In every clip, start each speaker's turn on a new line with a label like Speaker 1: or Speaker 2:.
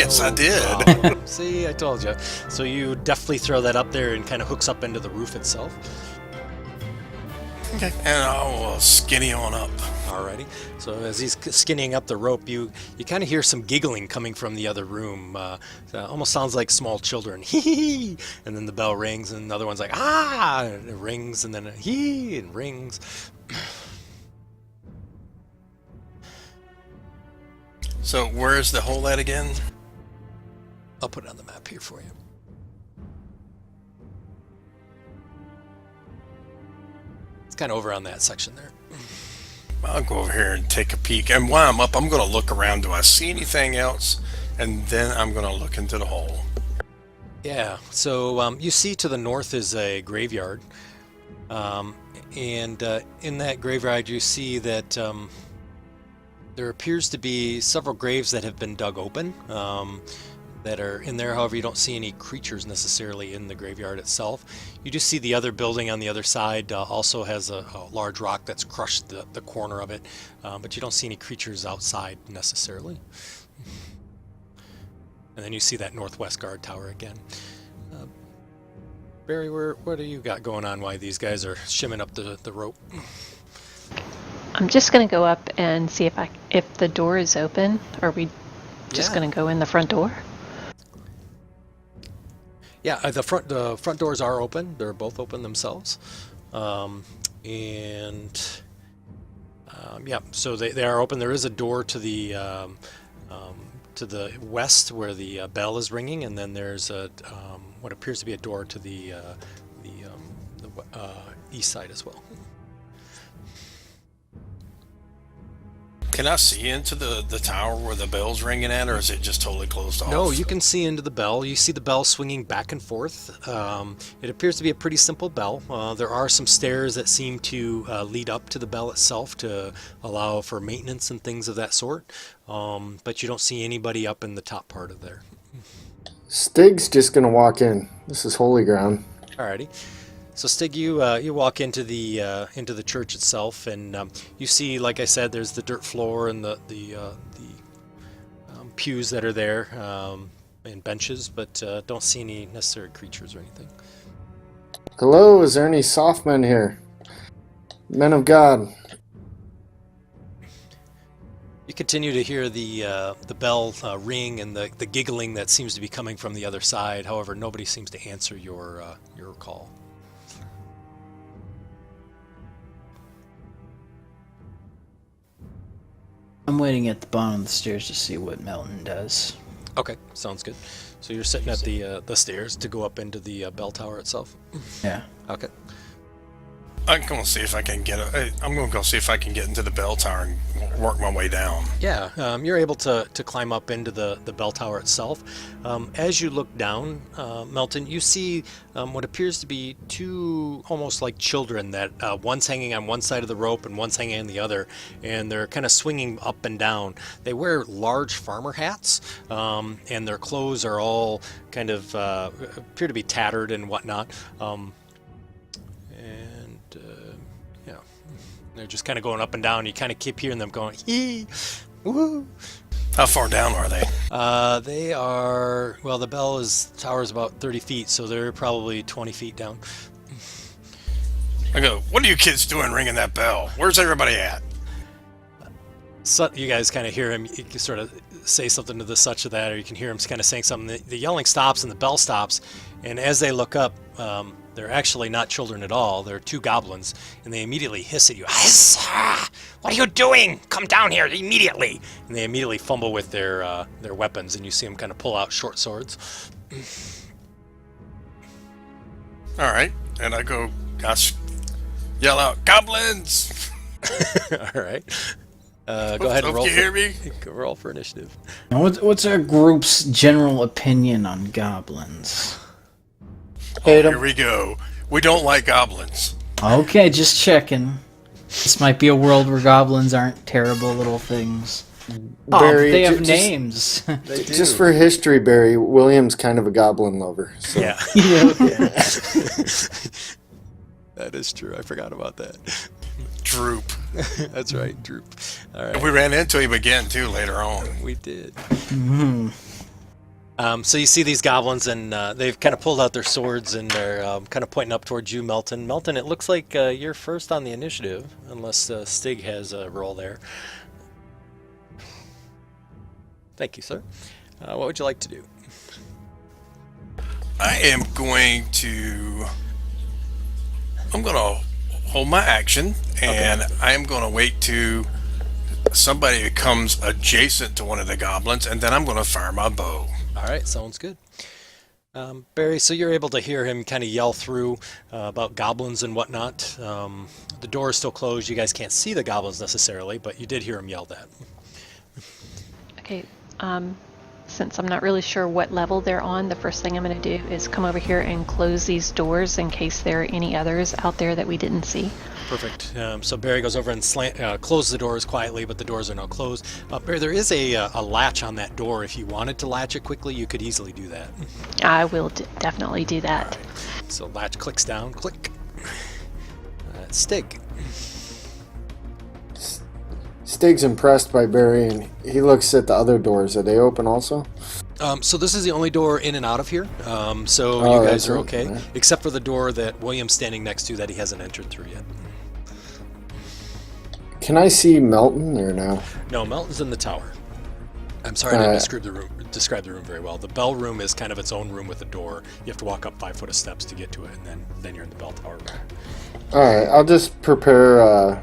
Speaker 1: Yes, I did.
Speaker 2: problem. See, I told you. So you definitely throw that up there and kind of hooks up into the roof itself.
Speaker 1: Okay. And I'll skinny on up.
Speaker 2: Alrighty. So as he's skinnying up the rope, you kind of hear some giggling coming from the other room. Almost sounds like small children. Hee hee. And then the bell rings, and the other one's like ah, and it rings, and then a hee and rings.
Speaker 1: So where's the hole at again?
Speaker 2: I'll put it on the map here for you. It's kind of over on that section there.
Speaker 1: I'll go over here and take a peek. And while I'm up, I'm going to look around. Do I see anything else? And then I'm going to look into the hole.
Speaker 2: Yeah, so you see to the north is a graveyard. And in that graveyard, you see that there appears to be several graves that have been dug open that are in there. However, you don't see any creatures necessarily in the graveyard itself. You just see the other building on the other side also has a large rock that's crushed the corner of it, but you don't see any creatures outside necessarily. And then you see that northwest guard tower again. Barry, what do you got going on while these guys are shimming up the rope?
Speaker 3: I'm just going to go up and see if the door is open. Are we just going to go in the front door?
Speaker 2: Yeah, the front doors are open. They're both open themselves, yeah, so they are open. There is a door to the west where the bell is ringing, and then there's a what appears to be a door to the east side as well.
Speaker 1: Can I see into the tower where the bell's ringing at, or is it just totally closed off?
Speaker 2: No, you can see into the bell. You see the bell swinging back and forth. It appears to be a pretty simple bell. There are some stairs that seem to lead up to the bell itself to allow for maintenance and things of that sort. But you don't see anybody up in the top part of there.
Speaker 4: Stig's just gonna walk in. This is holy ground.
Speaker 2: Alrighty. So Stig, you walk into the church itself, and you see, like I said, there's the dirt floor and the pews that are there, and benches, but don't see any necessary creatures or anything.
Speaker 4: Hello, is there any soft men here? Men of God.
Speaker 2: You continue to hear the bell ring and the giggling that seems to be coming from the other side. However, nobody seems to answer your call.
Speaker 5: I'm waiting at the bottom of the stairs to see what Melton does.
Speaker 2: Okay, sounds good. So you're sitting at the stairs to go up into the bell tower itself?
Speaker 5: Yeah.
Speaker 2: Okay.
Speaker 1: I'm going to see if I can I'm going to go see if I can get into the bell tower and work my way down.
Speaker 2: Yeah, you're able to climb up into the bell tower itself. As you look down, Melton, you see what appears to be two almost like children that one's hanging on one side of the rope and one's hanging on the other, and they're kind of swinging up and down. They wear large farmer hats, and their clothes are all kind of appear to be tattered and whatnot. Yeah, they're just kind of going up and down. You kind of keep hearing them going, hee, woo.
Speaker 1: How far down are they?
Speaker 2: They are, well, the tower is about 30 feet, so they're probably 20 feet down.
Speaker 1: I go, what are you kids doing ringing that bell? Where's everybody at?
Speaker 2: So you guys kind of hear him, you can sort of say something to the such of that, or you can hear him kind of saying something. The yelling stops and the bell stops, and as they look up, they're actually not children at all. They're two goblins, and they immediately hiss at you. What are you doing? Come down here immediately! And they immediately fumble with their weapons, and you see them kind of pull out short swords.
Speaker 1: All right, and I go, gosh, yell out, goblins!
Speaker 2: All right. Go ahead and roll.
Speaker 1: You hear me?
Speaker 2: Roll for initiative.
Speaker 5: Now, what's our group's general opinion on goblins?
Speaker 4: Hate 'em.
Speaker 1: Here we go. We don't like goblins.
Speaker 5: Okay, just checking. This might be a world where goblins aren't terrible little things.
Speaker 4: Barry,
Speaker 5: they have
Speaker 4: just-
Speaker 5: names.
Speaker 2: They do.
Speaker 4: Just for history, Barry, William's kind of a goblin lover. So.
Speaker 2: Yeah.
Speaker 5: Yeah.
Speaker 2: That is true. I forgot about that.
Speaker 1: Droop.
Speaker 2: That's right, Droop. All right.
Speaker 1: We ran into him again, too, later on.
Speaker 2: We did.
Speaker 5: Mhm.
Speaker 2: So you see these goblins, and they've kind of pulled out their swords, and they're kind of pointing up towards you, Melton. Melton, it looks like you're first on the initiative, unless Stig has a roll there. Thank you, sir. What would you like to do?
Speaker 1: I'm going to hold my action, and I'm going to wait to somebody comes adjacent to one of the goblins, and then I'm going to fire my bow.
Speaker 2: All right, sounds good. Barry, so you're able to hear him kind of yell through about goblins and whatnot. The door is still closed. You guys can't see the goblins necessarily, but you did hear him yell that.
Speaker 3: Okay, since I'm not really sure what level they're on, the first thing I'm going to do is come over here and close these doors in case there are any others out there that we didn't see.
Speaker 2: Perfect. So Barry goes over and closes the doors quietly, but the doors are now closed. Barry, there is a latch on that door. If you wanted to latch it quickly, you could easily do that.
Speaker 3: I will definitely do that.
Speaker 2: All right. So latch clicks down, click. Stig.
Speaker 4: Stig's impressed by Barry, and he looks at the other doors. Are they open also?
Speaker 2: So this is the only door in and out of here. So
Speaker 4: Oh,
Speaker 2: you guys
Speaker 4: that's
Speaker 2: are
Speaker 4: it,
Speaker 2: okay,
Speaker 4: yeah.
Speaker 2: except for the door that William's standing next to that he hasn't entered through yet.
Speaker 4: Can I see Melton or no?
Speaker 2: No, Melton's in the tower. I'm sorry I didn't
Speaker 4: Alright.
Speaker 2: describe the room very well. The bell room is kind of its own room with a door. You have to walk up 5 foot of steps to get to it, and then you're in the bell tower room.
Speaker 4: All right, I'll just prepare a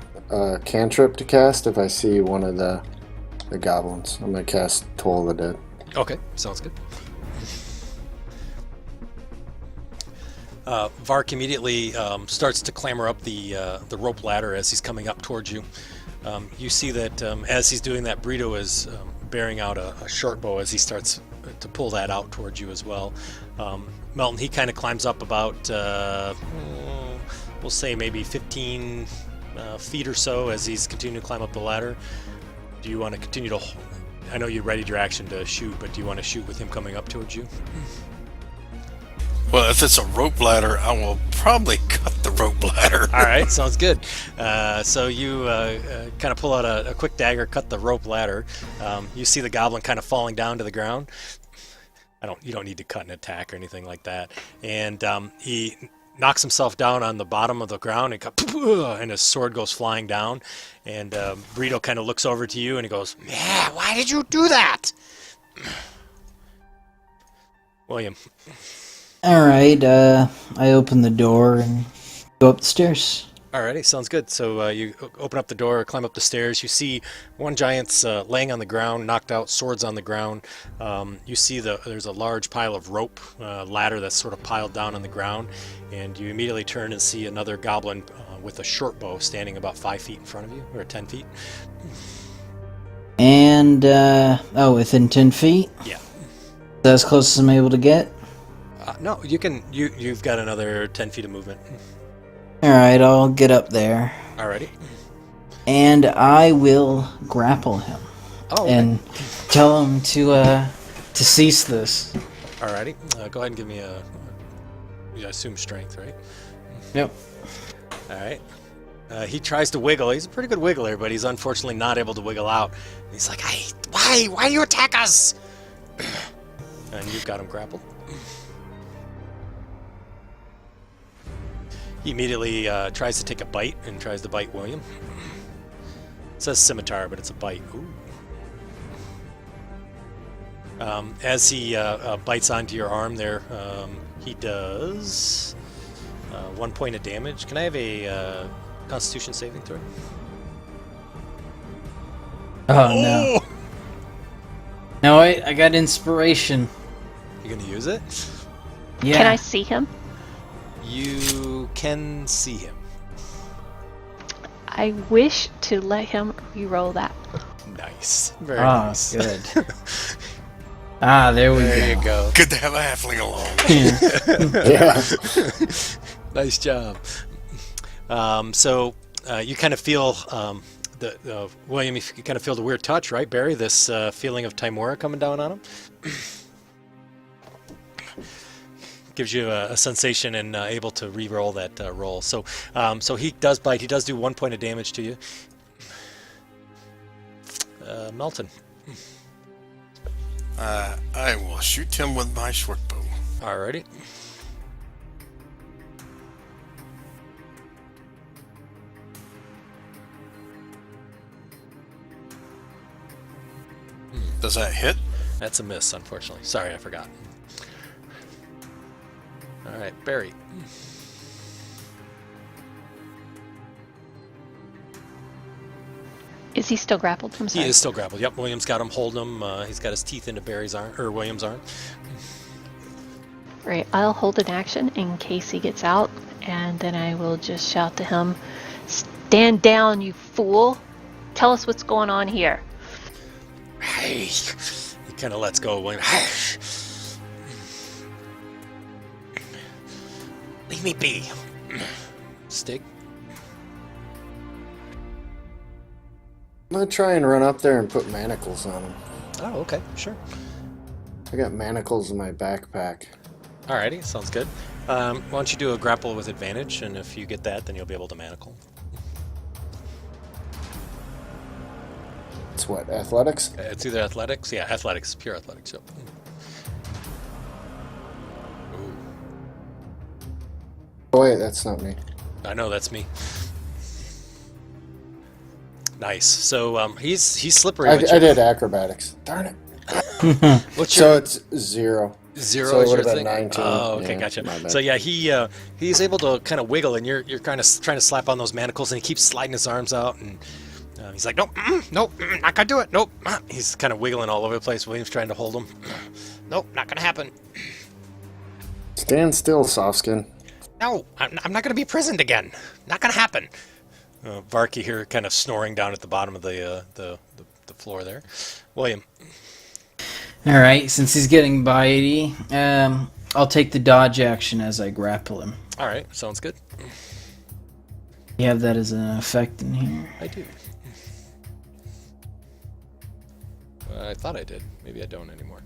Speaker 4: cantrip to cast if I see one of the goblins. I'm gonna cast Toll of the Dead.
Speaker 2: Okay, sounds good. Vark immediately starts to clamber up the rope ladder as he's coming up towards you. You see that as he's doing that, Brito is bearing out a short bow as he starts to pull that out towards you as well. Melton, he kind of climbs up about, we'll say maybe 15 feet or so as he's continuing to climb up the ladder. Do you want to continue to... I know you readied your action to shoot, but do you want to shoot with him coming up towards you?
Speaker 1: Well, if it's a rope ladder, I will probably cut the rope ladder.
Speaker 2: All right, sounds good. So you kind of pull out a quick dagger, cut the rope ladder. You see the goblin kind of falling down to the ground. You don't need to cut an attack or anything like that. And he knocks himself down on the bottom of the ground and his sword goes flying down. And Brito kind of looks over to you and he goes, "Yeah, why did you do that?" William.
Speaker 5: All right, I open the door and go up the stairs.
Speaker 2: Alrighty, sounds good. So you open up the door, climb up the stairs. You see one giant's laying on the ground, knocked out, swords on the ground. You see there's a large pile of rope, ladder that's sort of piled down on the ground. And you immediately turn and see another goblin with a short bow standing about 5 feet in front of you, or 10 feet.
Speaker 5: And, within 10 feet?
Speaker 2: Yeah.
Speaker 5: Is that as close as I'm able to get?
Speaker 2: No, you've got another 10 feet of movement.
Speaker 5: Alright, I'll get up there.
Speaker 2: Alrighty.
Speaker 5: And I will grapple him.
Speaker 2: Oh, okay.
Speaker 5: And tell him to cease this.
Speaker 2: Alrighty. Go ahead and give me I assume strength, right?
Speaker 5: Yep.
Speaker 2: Alright. He tries to wiggle. He's a pretty good wiggler, but he's unfortunately not able to wiggle out. He's like, "Why? Why do you attack us?" And you've got him grappled. He immediately tries to take a bite and tries to bite William. It says scimitar, but it's a bite. Ooh. As he bites onto your arm there, he does 1 point of damage. Can I have a Constitution saving throw?
Speaker 5: Oh, no. No, I got inspiration.
Speaker 2: You gonna use it?
Speaker 5: Yeah.
Speaker 3: Can I see him?
Speaker 2: You can see him.
Speaker 3: I wish to let him re-roll that.
Speaker 2: Nice. Very
Speaker 5: Ah,
Speaker 2: nice.
Speaker 5: good. There we
Speaker 2: There
Speaker 5: go.
Speaker 2: you go.
Speaker 1: Good to have a halfling along.
Speaker 4: Yeah.
Speaker 2: Nice job. So you kind of feel William. You kind of feel the weird touch, right, Barry? This feeling of Timora coming down on him gives you a sensation and able to re-roll that roll. So he does bite. He does do 1 point of damage to you. Melton.
Speaker 1: I will shoot him with my short bow.
Speaker 2: Alrighty.
Speaker 1: Does that hit?
Speaker 2: That's a miss, unfortunately. Sorry, I forgot. Alright, Barry.
Speaker 3: Is he still grappled? I'm
Speaker 2: He
Speaker 3: sorry.
Speaker 2: is still grappled. Yep, William's got him holding him. He's got his teeth into Barry's arm, or William's arm.
Speaker 3: Right, I'll hold an action in case he gets out, and then I will just shout to him, "Stand down, you fool! Tell us what's going on here."
Speaker 2: Hey! He kind of lets go of William. Leave me be. Stick.
Speaker 4: I'm gonna try and run up there and put manacles on him.
Speaker 2: Oh, okay, sure.
Speaker 4: I got manacles in my backpack.
Speaker 2: Alrighty, sounds good. Why don't you do a grapple with advantage, and if you get that, then you'll be able to manacle.
Speaker 4: It's what, athletics?
Speaker 2: It's either athletics, yeah, athletics, pure athletics. Yep. Ooh,
Speaker 4: Oh wait, that's not me.
Speaker 2: I know that's me. Nice. So he's slippery.
Speaker 4: I
Speaker 2: with your-
Speaker 4: did acrobatics. Darn it.
Speaker 2: What's
Speaker 4: So
Speaker 2: your
Speaker 4: it's 0.
Speaker 2: zero?
Speaker 4: so it
Speaker 2: is your
Speaker 4: would've been
Speaker 2: thing?
Speaker 4: 19.
Speaker 2: Oh, okay,
Speaker 4: Yeah,
Speaker 2: gotcha.
Speaker 4: my bad.
Speaker 2: So yeah, he's able to kind of wiggle, and you're kind of trying to slap on those manacles, and he keeps sliding his arms out, and he's like, nope, nope, not gonna do it, nope. He's kind of wiggling all over the place. William's trying to hold him. Nope, not gonna happen.
Speaker 4: Stand still, Softskin.
Speaker 2: No, I'm not gonna be imprisoned again. Not gonna happen. Varky here, kind of snoring down at the bottom of the floor there. William.
Speaker 5: Alright, since he's getting bitey, I'll take the dodge action as I grapple him.
Speaker 2: All right, sounds good.
Speaker 5: You have that as an effect in here.
Speaker 2: I do. I thought I did. Maybe I don't anymore.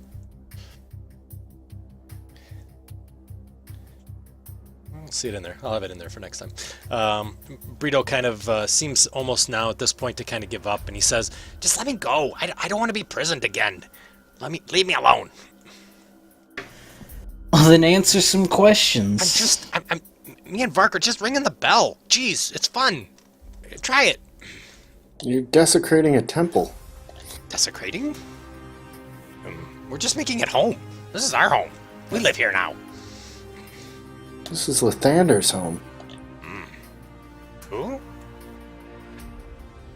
Speaker 2: I'll see it in there. I'll have it in there for next time. Brito kind of seems almost now at this point to kind of give up, and he says, "Just let me go. I don't want to be imprisoned again. Leave me alone.
Speaker 5: Well, then answer some questions.
Speaker 2: Me and Vark are just ringing the bell. Jeez, it's fun. Try it.
Speaker 4: You're desecrating a temple.
Speaker 2: Desecrating? We're just making it home. This is our home. We live here now.
Speaker 4: This is Lathander's home.
Speaker 2: Who?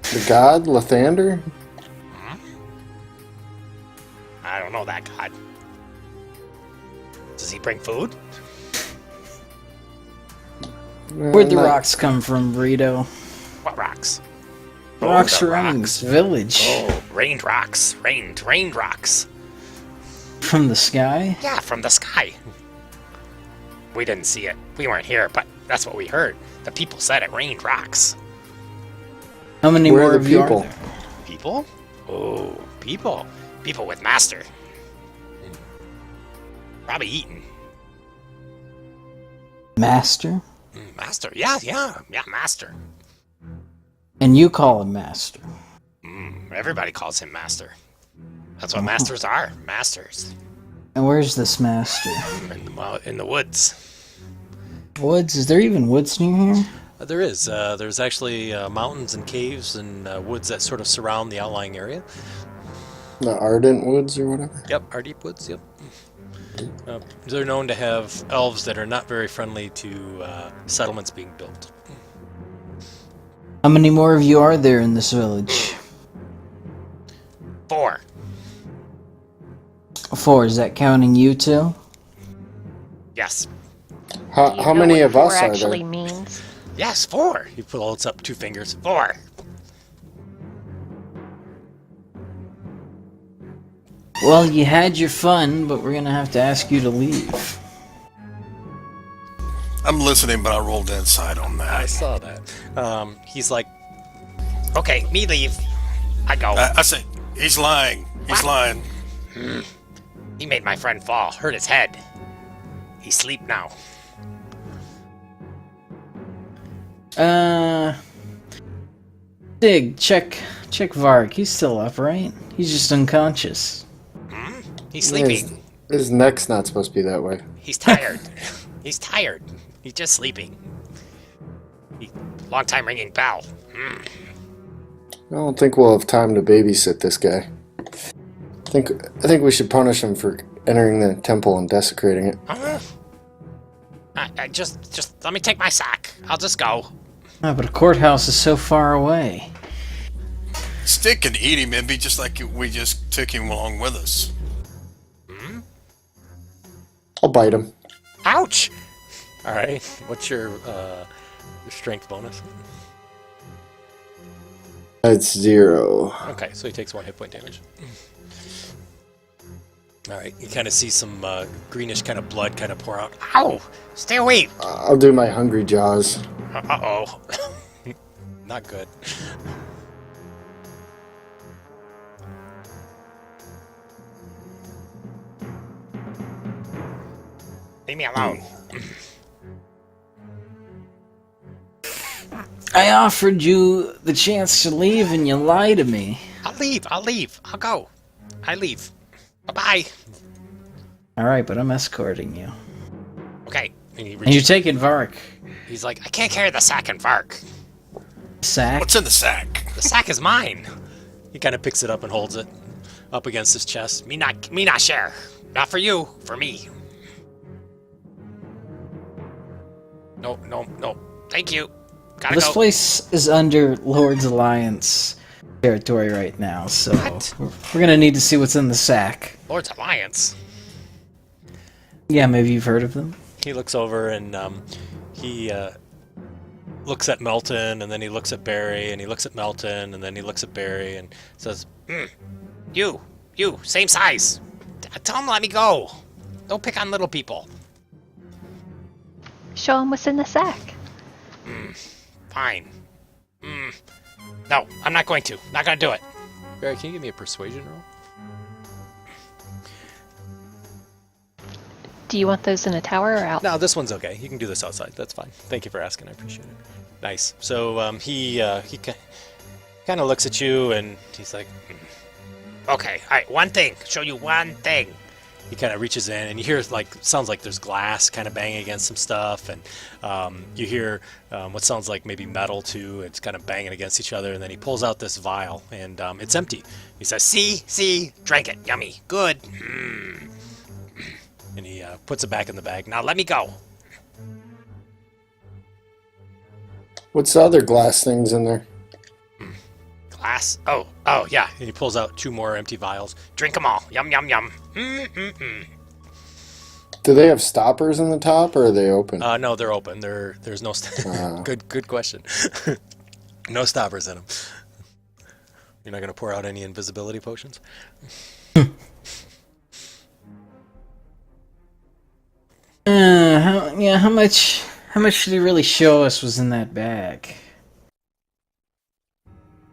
Speaker 4: The god Lathander?
Speaker 2: I don't know that god. Does he bring food?
Speaker 5: Where'd the rocks come from, Burrito?
Speaker 2: What rocks?
Speaker 5: Rocks
Speaker 2: the
Speaker 5: Rings village.
Speaker 2: Oh, rained rocks. Rained rocks.
Speaker 5: From the sky?
Speaker 2: Yeah, from the sky. We didn't see it. We weren't here, but that's what we heard. The people said it rained rocks.
Speaker 5: How many
Speaker 4: Where are
Speaker 5: more
Speaker 4: the
Speaker 5: of you are
Speaker 4: people?
Speaker 5: there?
Speaker 2: People? Oh, people. People with master. Probably eating.
Speaker 5: Master?
Speaker 2: Master. Yeah, master.
Speaker 5: And you call him master.
Speaker 2: Everybody calls him master. That's what masters are. Masters.
Speaker 5: And where's this master?
Speaker 2: In the woods.
Speaker 5: Woods? Is there even woods near here?
Speaker 2: There is. There's actually mountains and caves and woods that sort of surround the outlying area.
Speaker 4: The Ardent Woods or whatever?
Speaker 2: Yep, our deep woods, yep. They're known to have elves that are not very friendly to settlements being built.
Speaker 5: How many more of you are there in this village?
Speaker 2: 4.
Speaker 5: 4, is that counting you two?
Speaker 2: Yes.
Speaker 3: Do you
Speaker 4: How
Speaker 3: know
Speaker 4: many
Speaker 3: what
Speaker 4: of us
Speaker 3: four
Speaker 4: are
Speaker 3: actually
Speaker 4: there?
Speaker 3: means?
Speaker 2: Yes, 4. He holds up 2 fingers. 4.
Speaker 5: Well, you had your fun, but we're gonna have to ask you to leave.
Speaker 1: I'm listening, but I rolled inside on
Speaker 2: I
Speaker 1: that.
Speaker 2: saw that. He's like, okay, me leave. I go.
Speaker 1: I say, he's lying. He's lying.
Speaker 2: He made my friend fall, hurt his head. He's asleep now.
Speaker 5: Dig, check Varg. He's still up, right? He's just unconscious.
Speaker 6: He's
Speaker 4: Yeah,
Speaker 6: sleeping.
Speaker 4: his neck's not supposed to be that way.
Speaker 6: He's tired. He's tired. He's just sleeping. Long time ringing bell.
Speaker 4: I don't think we'll have time to babysit this guy. I think we should punish him for entering the temple and desecrating it.
Speaker 6: Just let me take my sack. I'll just go.
Speaker 5: Oh, but a courthouse is so far away.
Speaker 1: Stick and eat him, it'd be just like we just took him along with us.
Speaker 4: I'll bite him.
Speaker 6: Ouch!
Speaker 2: All right. What's your strength bonus?
Speaker 4: It's 0.
Speaker 2: Okay, so he takes 1 hit point damage. All right, you kind of see some greenish kind of blood kind of pour out.
Speaker 6: Ow! Stay away!
Speaker 4: I'll do my hungry jaws.
Speaker 6: Uh-oh.
Speaker 2: Not good.
Speaker 6: Leave me alone.
Speaker 5: I offered you the chance to leave and you lied to me.
Speaker 6: I'll leave. I'll go. I leave. Bye-bye.
Speaker 5: Alright, but I'm escorting you.
Speaker 6: Okay.
Speaker 2: And he
Speaker 5: And you're
Speaker 2: reaches,
Speaker 5: taking Vark.
Speaker 6: He's like, I can't carry the sack and Vark.
Speaker 5: Sack?
Speaker 1: What's in the sack?
Speaker 6: The sack is mine.
Speaker 2: he kind of picks it up and holds it up against his chest.
Speaker 6: Me not share. Not for you, for me. No. Thank you. Gotta
Speaker 5: This
Speaker 6: go.
Speaker 5: place is under Lord's Alliance territory right now, so
Speaker 6: What?
Speaker 5: we're gonna need to see what's in the sack.
Speaker 6: Lord's Alliance.
Speaker 5: Yeah, maybe you've heard of them.
Speaker 2: He looks over and he looks at Melton, and then he looks at Barry, and he looks at Melton, and then he looks at Barry, and says,
Speaker 6: You, same size. Tell him let me go. Don't pick on little people.
Speaker 3: Show him what's in the sack.
Speaker 6: Fine. No, I'm not going to. Not gonna do it.
Speaker 2: Barry, can you give me a persuasion roll?
Speaker 3: Do you want those in a tower or out?
Speaker 2: No, this one's okay. You can do this outside. That's fine. Thank you for asking. I appreciate it. Nice. So he kind of looks at you, and he's like,
Speaker 6: Okay, alright, one thing. Show you one thing.
Speaker 2: he kind of reaches in, and you hear sounds like there's glass kind of banging against some stuff, and you hear what sounds like maybe metal too. It's kind of banging against each other, and then he pulls out this vial, and it's empty.
Speaker 6: He says, see, drank it. Yummy. Good.
Speaker 2: And he puts it back in the bag.
Speaker 6: Now let me go.
Speaker 4: What's the other glass things in there?
Speaker 6: Glass. Oh, yeah.
Speaker 2: And he pulls out 2 more empty vials.
Speaker 6: Drink them all. Yum.
Speaker 4: Do they have stoppers in the top, or are they open?
Speaker 2: No, they're open. There's no good question. No stoppers in them. You're not going to pour out any invisibility potions?
Speaker 5: How much did he really show us was in that bag?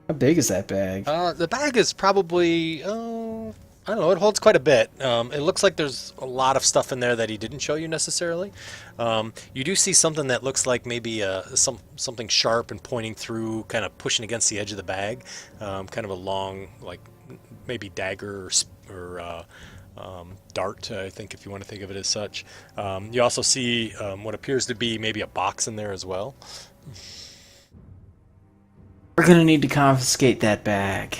Speaker 5: How big is that bag?
Speaker 2: The bag is probably, I don't know, it holds quite a bit. It looks like there's a lot of stuff in there that he didn't show you necessarily. You do see something that looks like maybe something sharp and pointing through, kind of pushing against the edge of the bag. Kind of a long, like maybe dagger or dart, I think, if you want to think of it as such. You also see what appears to be maybe a box in there as well.
Speaker 5: We're gonna need to confiscate that bag.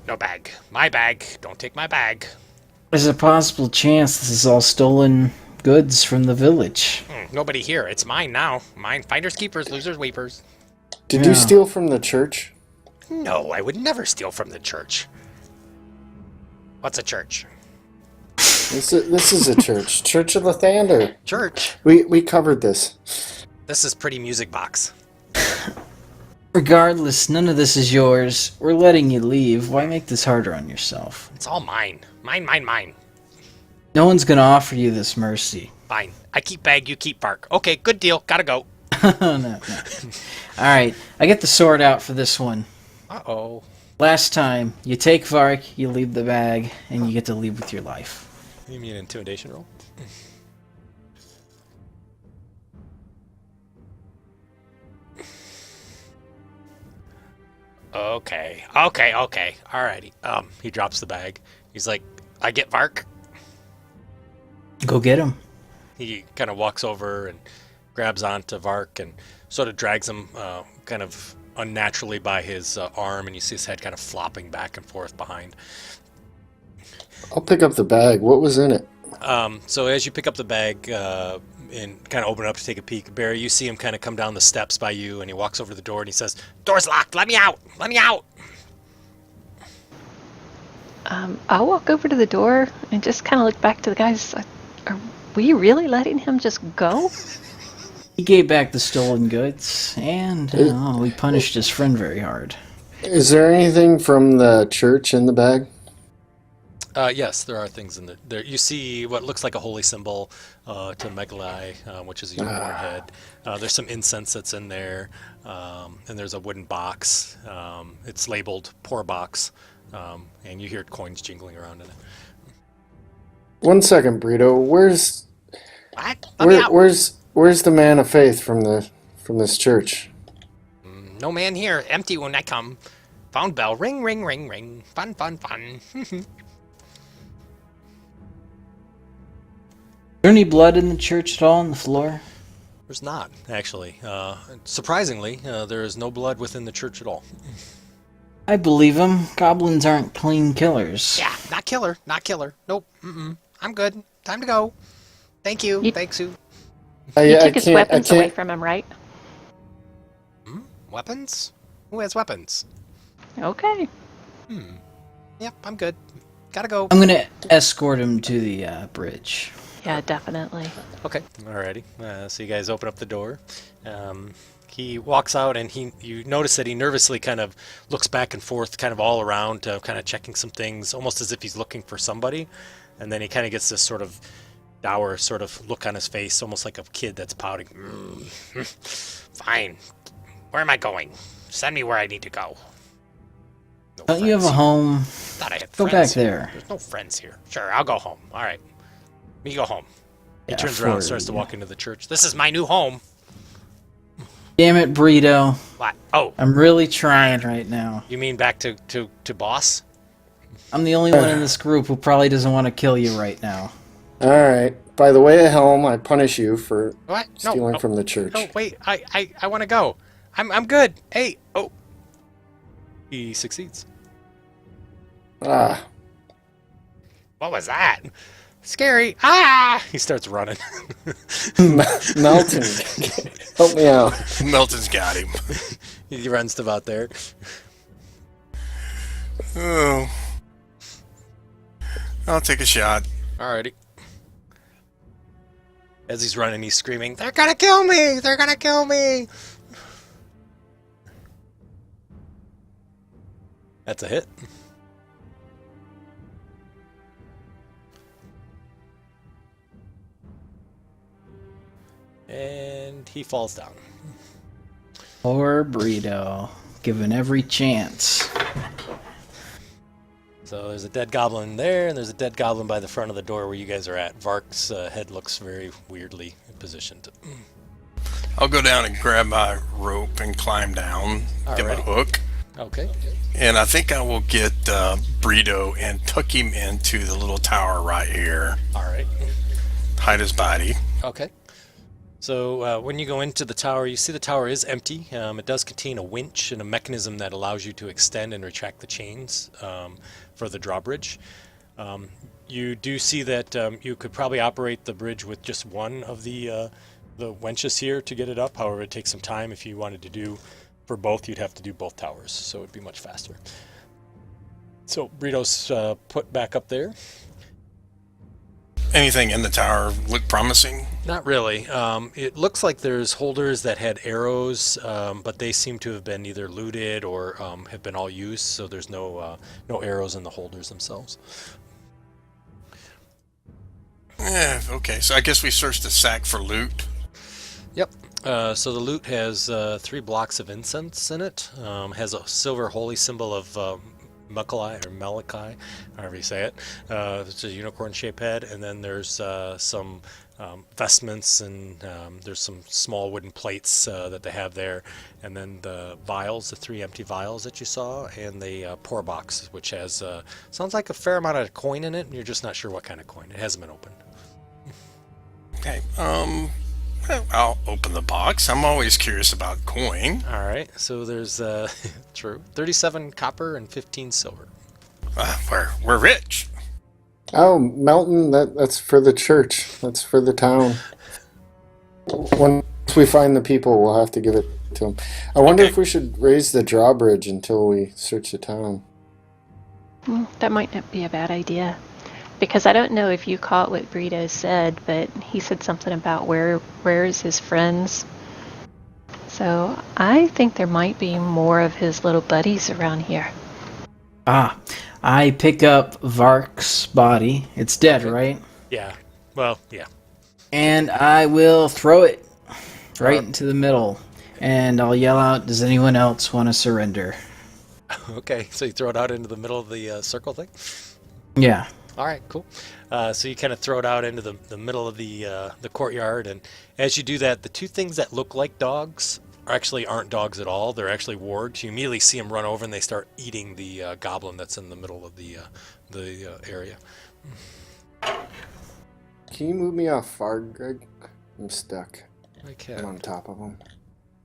Speaker 6: No bag. My bag. Don't take my bag.
Speaker 5: There's a possible chance this is all stolen goods from the village.
Speaker 6: Nobody here. It's mine now. Mine. Finders, keepers, losers, weepers.
Speaker 4: Did
Speaker 5: Yeah.
Speaker 4: you steal from the church?
Speaker 6: No, I would never steal from the church. What's a church?
Speaker 4: This is a church. Church of Lathander.
Speaker 6: Church?
Speaker 4: We covered this.
Speaker 6: This is Pretty Music Box.
Speaker 5: Regardless, none of this is yours. We're letting you leave. Why make this harder on yourself?
Speaker 6: It's all mine. Mine.
Speaker 5: No one's gonna offer you this mercy.
Speaker 6: Fine. I keep bag, you keep bark. Okay, good deal. Gotta go.
Speaker 5: No. Alright, I get the sword out for this one.
Speaker 6: Uh-oh.
Speaker 5: Last time, you take Vark, you leave the bag, and you get to leave with your life.
Speaker 2: You mean an intimidation roll?
Speaker 6: Okay. Alrighty.
Speaker 2: He drops the bag. He's like, I get Vark.
Speaker 5: Go get him.
Speaker 2: He kind of walks over and grabs onto Vark and sort of drags him kind of unnaturally by his arm, and you see his head kind of flopping back and forth behind.
Speaker 4: I'll pick up the bag. What was in it?
Speaker 2: So as you pick up the bag and kind of open it up to take a peek, Barry, you see him kind of come down the steps by you, and he walks over to the door and he says, "Door's locked. Let me out. Let me out."
Speaker 3: I'll walk over to the door and just kind of look back to the guys. Are we really letting him just go?
Speaker 5: He gave back the stolen goods, and we punished his friend very hard.
Speaker 4: Is there anything from the church in the bag?
Speaker 2: Yes, there are things in there. You see what looks like a holy symbol to Megalai, which is a unicorn head. There's some incense that's in there, and there's a wooden box. It's labeled "Poor Box," and you hear coins jingling around in it.
Speaker 4: 1 second, Burrito. Where's
Speaker 6: What? Let me out.
Speaker 4: where's the man of faith from this church?
Speaker 6: No man here. Empty when I come. Phone bell. Ring, ring, ring, ring. Fun, fun, fun.
Speaker 5: Is there any blood in the church at all on the floor?
Speaker 2: There's not, actually. Surprisingly, there is no blood within the church at all.
Speaker 5: I believe him. Goblins aren't clean killers.
Speaker 6: Yeah, not killer. Not killer. Nope. I'm good. Time to go. Thank you.
Speaker 3: You-
Speaker 6: Thanks, Sue.
Speaker 3: You took his weapons away from him, right?
Speaker 6: Weapons? Who has weapons?
Speaker 3: Okay.
Speaker 6: Yep, I'm good. Gotta go.
Speaker 5: I'm gonna escort him to the bridge.
Speaker 3: Yeah, definitely.
Speaker 2: Okay, alrighty. So you guys open up the door. He walks out, and you notice that he nervously kind of looks back and forth, kind of all around, kind of checking some things, almost as if he's looking for somebody. And then he kind of gets this sort of dour sort of look on his face, almost like a kid that's pouting.
Speaker 6: Fine. Where am I going? Send me where I need to go. No
Speaker 5: Don't you have a
Speaker 6: friends.
Speaker 5: home?
Speaker 6: Thought I had
Speaker 5: Go
Speaker 6: friends
Speaker 5: back
Speaker 6: here.
Speaker 5: there.
Speaker 6: There's no friends here. Sure, I'll go home. All right. Me go home.
Speaker 2: He
Speaker 5: Yeah,
Speaker 2: turns around and
Speaker 5: for
Speaker 2: starts to
Speaker 5: you.
Speaker 2: walk into the church.
Speaker 6: This is my new home.
Speaker 5: Damn it, Burrito.
Speaker 6: What? Oh,
Speaker 5: I'm really trying right now.
Speaker 6: you mean back to boss?
Speaker 5: I'm the only one in this group who probably doesn't want to kill you right now.
Speaker 4: All right. By the way of Helm, I punish you for
Speaker 6: What?
Speaker 4: stealing
Speaker 6: No.
Speaker 4: from the church.
Speaker 6: No, wait. I want to go. I'm good. Hey. Oh.
Speaker 2: He succeeds.
Speaker 4: Ah,
Speaker 6: What was that? Scary. Ah!
Speaker 2: He starts running.
Speaker 4: Melton, help me out.
Speaker 1: Melton's got him.
Speaker 2: He runs to about there.
Speaker 1: Oh. I'll take a shot.
Speaker 2: Alrighty. As he's running, he's screaming, "They're gonna kill me! They're gonna kill me!" That's a hit. And he falls down.
Speaker 5: Poor Burrito. Given every chance.
Speaker 2: So there's a dead goblin there, and there's a dead goblin by the front of the door where you guys are at. Vark's head looks very weirdly positioned.
Speaker 1: I'll go down and grab my rope and climb down, get my
Speaker 2: Alrighty.
Speaker 1: hook,
Speaker 2: Okay.
Speaker 1: and I think I will get Brito and tuck him into the little tower right here.
Speaker 2: Alright.
Speaker 1: Hide his body.
Speaker 2: Okay. So when you go into the tower, you see the tower is empty. It does contain a winch and a mechanism that allows you to extend and retract the chains for the drawbridge. You do see that you could probably operate the bridge with just one of the winches here to get it up. However, it takes some time. If you wanted to do for both, you'd have to do both towers, so it'd be much faster. So Brito's put back up there.
Speaker 1: Anything in the tower look promising?
Speaker 2: Not really. It looks like there's holders that had arrows, but they seem to have been either looted or have been all used. So there's no arrows in the holders themselves.
Speaker 1: Yeah, okay. So I guess we searched the sack for loot.
Speaker 2: Yep. So the loot has 3 blocks of incense in it. Has a silver holy symbol of Mekalai or Malachi, however you say it. It's a unicorn-shaped head, and then there's some vestments, and there's some small wooden plates that they have there, and then the vials, the 3 empty vials that you saw, and the pour box, which has sounds like a fair amount of coin in it, and you're just not sure what kind of coin. It hasn't been opened.
Speaker 1: Okay. I'll open the box. I'm always curious about coin.
Speaker 2: All right. So there's true 37 copper and 15 silver.
Speaker 1: We're rich.
Speaker 4: Oh, Melton, that's for the church. That's for the town. Once we find the people, we'll have to give it to them. I wonder
Speaker 1: Okay.
Speaker 4: if we should raise the drawbridge until we search the town.
Speaker 3: That might not be a bad idea. Because I don't know if you caught what Brito said, but he said something about where's his friends. So I think there might be more of his little buddies around here.
Speaker 5: I pick up Vark's body. It's dead, right?
Speaker 2: Yeah. Well, yeah.
Speaker 5: And I will throw it right into the middle. And I'll yell out, does anyone else want to surrender?
Speaker 2: Okay. So you throw it out into the middle of the circle thing.
Speaker 5: Yeah.
Speaker 2: All right, cool. So you kind of throw it out into the middle of the courtyard, and as you do that, the two things that look like dogs actually aren't dogs at all. They're actually wargs. You immediately see them run over, and they start eating the goblin that's in the middle of the area.
Speaker 4: Can you move me off far, Greg? I'm stuck.
Speaker 2: Okay.
Speaker 4: I'm on top of them.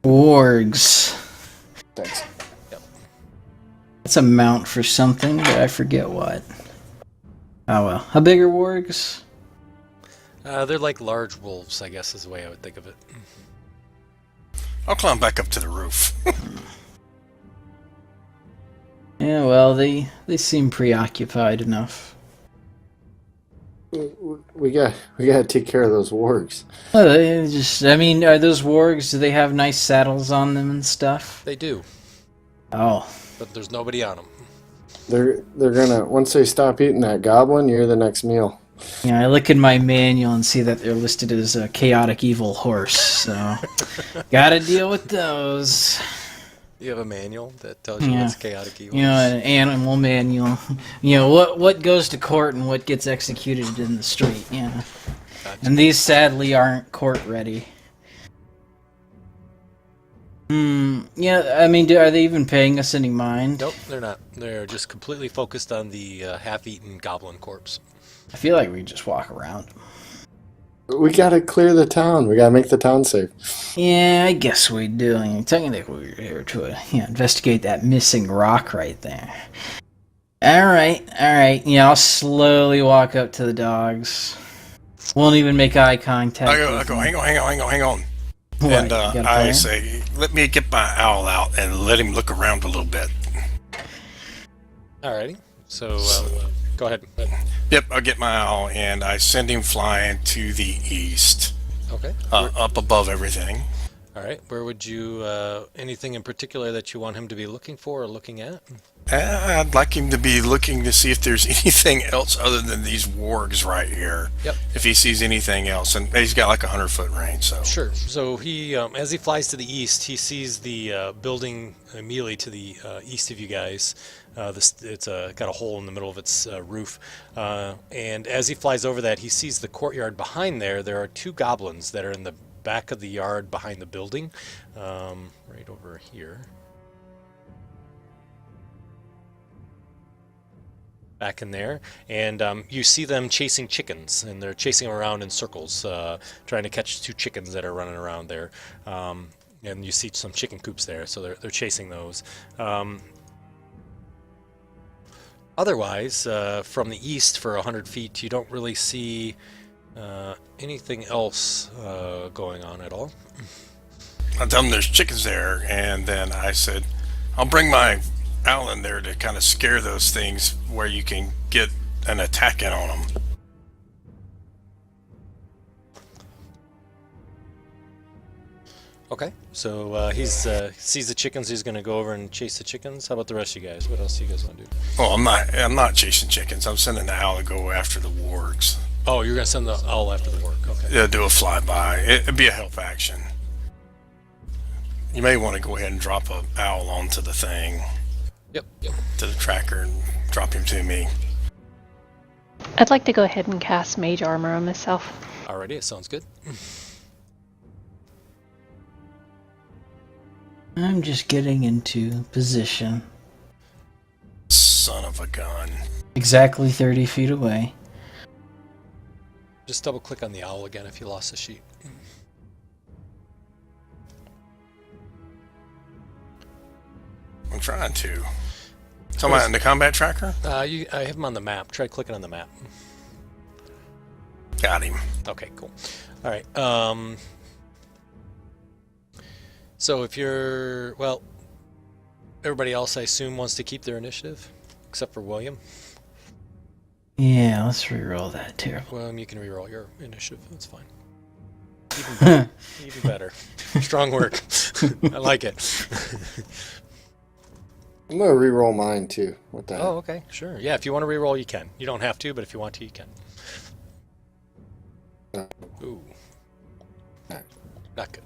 Speaker 5: Wargs.
Speaker 4: Thanks.
Speaker 5: That's a mount for something, but I forget what. Oh well. How big are wargs?
Speaker 2: They're like large wolves, I guess is the way I would think of it.
Speaker 1: I'll climb back up to the roof.
Speaker 5: Yeah, well, they seem preoccupied enough.
Speaker 4: We gotta take care of those wargs.
Speaker 5: Well, I mean, are those wargs, do they have nice saddles on them and stuff?
Speaker 2: They do,
Speaker 5: Oh.
Speaker 2: but there's nobody on them.
Speaker 4: They're gonna, once they stop eating that goblin, you're the next meal.
Speaker 5: Yeah, I look in my manual and see that they're listed as a chaotic evil horse, so gotta deal with those.
Speaker 2: You have a manual that tells you
Speaker 5: Yeah.
Speaker 2: what's chaotic evil.
Speaker 5: You know, an animal manual. You know, what goes to court and what gets executed in the street, yeah.
Speaker 2: Gotcha.
Speaker 5: And these sadly aren't court ready. Yeah, I mean, are they even paying us any mind?
Speaker 2: Nope, they're not. They're just completely focused on the half-eaten goblin corpse.
Speaker 5: I feel like we just walk around.
Speaker 4: We gotta clear the town. We gotta make the town safe.
Speaker 5: Yeah, I guess we do. I mean, technically, we're here to investigate that missing rock right there. All right. Yeah, I'll slowly walk up to the dogs. Won't even make eye contact.
Speaker 1: I go,
Speaker 5: with them.
Speaker 1: hang on.
Speaker 5: What,
Speaker 1: And
Speaker 5: you got a
Speaker 1: I
Speaker 5: plan?
Speaker 1: say, let me get my owl out and let him look around a little bit.
Speaker 2: Alrighty. So go ahead.
Speaker 1: Yep, I'll get my owl and I send him flying to the east,
Speaker 2: Okay.
Speaker 1: up above everything.
Speaker 2: All right. Where would you? Anything in particular that you want him to be looking for or looking at?
Speaker 1: I'd like him to be looking to see if there's anything else other than these wargs right here.
Speaker 2: Yep.
Speaker 1: If he sees anything else, and he's got like 100-foot range, so.
Speaker 2: Sure. So he, as he flies to the east, he sees the building immediately to the east of you guys. It's got a hole in the middle of its roof, and as he flies over that, he sees the courtyard behind there. There are two goblins that are in the back of the yard behind the building, right over here. Back in there, and you see them chasing chickens, and they're chasing them around in circles, trying to catch two chickens that are running around there. And you see some chicken coops there, so they're chasing those. Otherwise, from the east for 100 feet, you don't really see anything else going on at all.
Speaker 1: I tell him there's chickens there, and then I said, I'll bring my owl in there to kind of scare those things where you can get an attack in on them.
Speaker 2: Okay, so he sees the chickens. He's going to go over and chase the chickens. How about the rest of you guys? What else do you guys want to do?
Speaker 1: Oh, I'm not chasing chickens. I'm sending the owl to go after the wargs.
Speaker 2: Oh, you're going to send the owl after the work. Okay.
Speaker 1: Yeah, do a flyby. It'd be a help action. You may want to go ahead and drop an owl onto the thing,
Speaker 2: Yep.
Speaker 1: to the tracker, and drop him to me.
Speaker 3: I'd like to go ahead and cast Mage Armor on myself.
Speaker 2: Alrighty, it sounds good.
Speaker 5: I'm just getting into position.
Speaker 1: Son of a gun.
Speaker 5: Exactly 30 feet away.
Speaker 2: Just double click on the owl again if you lost the sheet.
Speaker 1: I'm trying to. So am I in the combat tracker?
Speaker 2: I have him on the map. Try clicking on the map.
Speaker 1: Got him.
Speaker 2: Okay, cool. All right. So if you're, well, everybody else I assume wants to keep their initiative, except for William.
Speaker 5: Yeah, let's reroll that too.
Speaker 2: William, you can reroll your initiative. That's fine. Even better. Even better. Strong work. I like it.
Speaker 4: I'm gonna re-roll mine too. What the heck?
Speaker 2: Oh, okay, sure. Yeah, if you want to reroll, you can. You don't have to, but if you want to, you can. Ooh. Not good.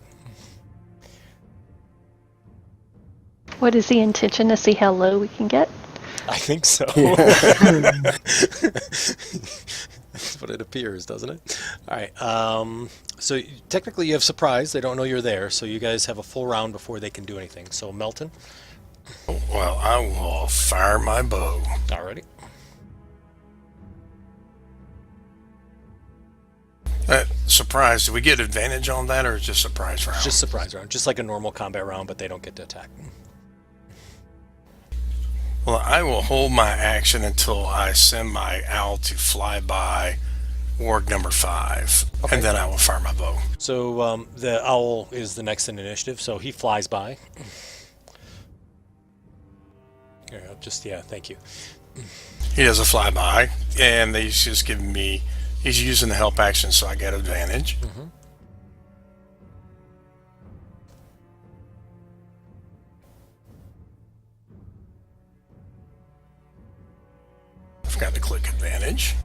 Speaker 3: What is the intention, to see how low we can get?
Speaker 2: I think so. That's what it appears, doesn't it? All right. So technically you have surprise. They don't know you're there, so you guys have a full round before they can do anything. So Melton.
Speaker 1: Well, I will fire my bow.
Speaker 2: Alrighty.
Speaker 1: Surprise, do we get advantage on that, or is it just surprise round?
Speaker 2: Just surprise round. Just like a normal combat round, but they don't get to attack.
Speaker 1: Well, I will hold my action until I send my owl to fly by warg number 5,
Speaker 2: Okay.
Speaker 1: and then I will fire my bow.
Speaker 2: So the owl is the next in initiative, so he flies by. Here, yeah, thank you.
Speaker 1: He does a flyby, and he's just giving me. He's using the help action, so I get advantage.
Speaker 2: Mm-hmm.
Speaker 1: I forgot to click advantage.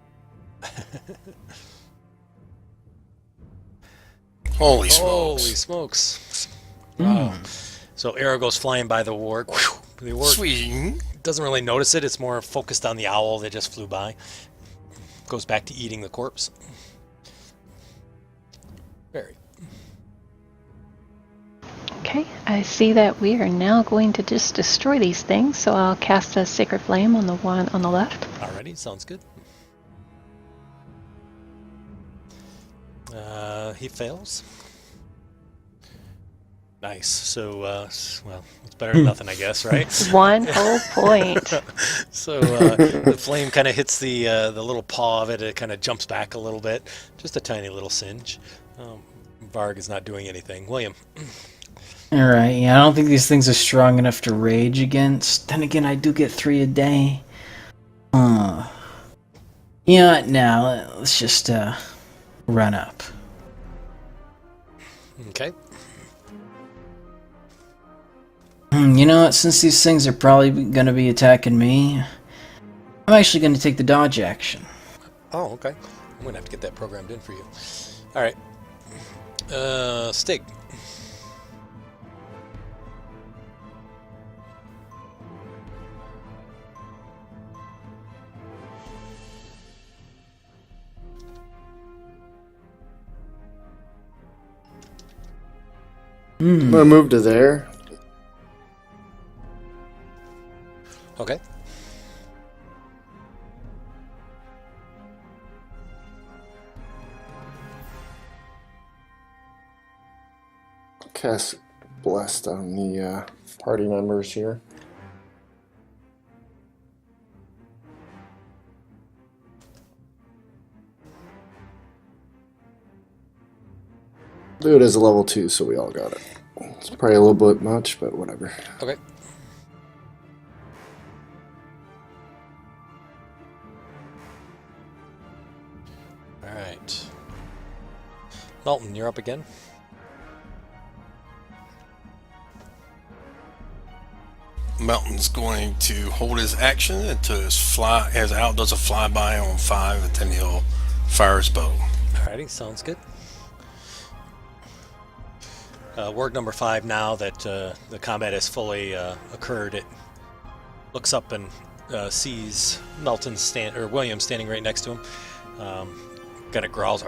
Speaker 1: Holy smokes!
Speaker 2: Holy smokes! Wow. So arrow goes flying by the warg. The warg
Speaker 1: Sweet.
Speaker 2: doesn't really notice it. It's more focused on the owl that just flew by. Goes back to eating the corpse. Very.
Speaker 3: Okay, I see that we are now going to just destroy these things, so I'll cast a Sacred Flame on the one on the left.
Speaker 2: Alrighty, sounds good. He fails. Nice. So, well, it's better than nothing, I guess, right?
Speaker 3: 1 whole point.
Speaker 2: So the flame kind of hits the little paw of it. It kind of jumps back a little bit. Just a tiny little singe. Varg is not doing anything. William.
Speaker 5: Alright, yeah, I don't think these things are strong enough to rage against. Then again, I do get 3 a day. You know what, now, let's just, run up.
Speaker 2: Okay.
Speaker 5: You know what, since these things are probably going to be attacking me, I'm actually going to take the dodge action.
Speaker 2: Oh, okay. I'm going to have to get that programmed in for you. All right. Stig.
Speaker 4: I'm gonna move to there.
Speaker 2: Okay.
Speaker 4: Cast Blessed on the party members here. Do it as a level 2, so we all got it. It's probably a little bit much, but whatever.
Speaker 2: Okay. All right. Melton, you're up again.
Speaker 1: Melton's going to hold his action until his owl does a flyby on 5, and then he'll fire his bow.
Speaker 2: Alrighty, sounds good. Word number 5. Now that the combat has fully occurred, it looks up and sees William standing right next to him. Kind of growls,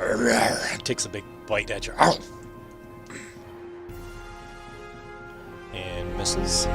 Speaker 2: takes a big bite at you, and misses.